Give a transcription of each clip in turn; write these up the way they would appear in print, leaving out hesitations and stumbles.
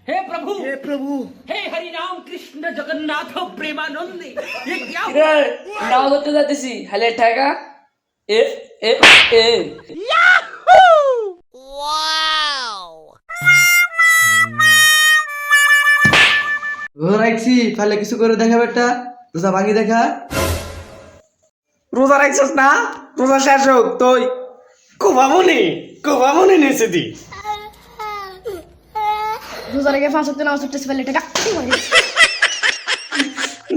हे प्रभु हे प्रभु हे हरि राम कृष्ण जगन्नाथ प्रेमानंदी ये क्या রে নাও ধরতে যাচ্ছি হালে ঠাকা এ এ এ রোজা রাখছি তাহলে কিছু করে দেখা বেটা রোজা ভাঙি দেখা রোজা রাখছিস না রোজা শেষ হোক তুই কোভামনি নিয়েছে দি রোজা রেখে 5 ওয়াক্ত নামাজ পড়তেছি ফেলে টাকা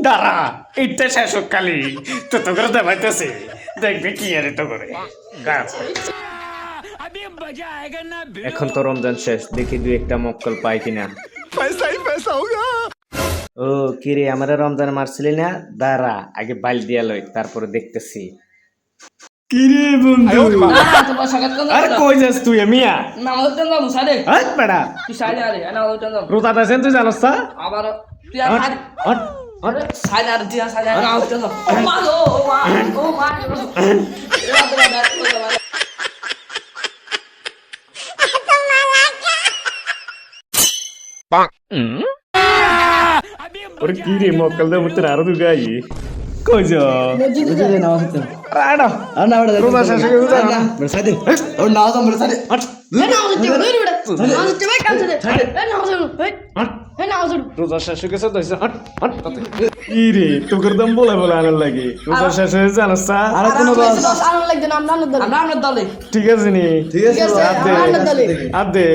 দাঁড়া এইটা শেষ হোক কালি তো তো করে দেখাইতেছে দেখবে কি আরে তো করে গাছ। এখন তো রমজান শেষ দেখি দুই একটা মক্কল পাই কিনা ও কিরে আমারে রমজান মারছিলি না দাঁড়া আগে বাইল দিয়া লই তারপরে দেখতেছি কিরে বন্ধু না তোমার সাকাত কোন আরে কই যাস তুই মিয়া নামাজ দেন না মুসাদে হাট বেড়া তুই সাইড আরে নামাজ দেন রোজা দেন তুই জানোস না আবার তুই আর হট হট হট সাইড আর দিয়া সাইড আর নামাজ দেন ও মা ও মা ওরে কিরে মক্কল দে মুতে আরো দুগাই কই যা বুঝে নামাজ পড়তে রাড়া আর না বেটা রোজা শেষ হয়ে গেছে না বেটা সাইডে ওর নামাজ আমরা সাইডে হট নামাজ পড়তে দূর বেটা নামাজ পড়তে ভাই কাম ছেড়ে নামাজ পড়ো হট নামাজ পড়ো রোজা শেষ হয়ে গেছে তো হট হট কিরে তোর দাম বলে বলে আনার লাগে রোজা শেষ হয়ে জানোস না আর কোনো বাস আনন্দ লাগছে না আমরা আনন্দ আমরা আমরা দলে ঠিক আছে নি ঠিক আছে ঠিক আছে, আদে আমরা দলে। আদে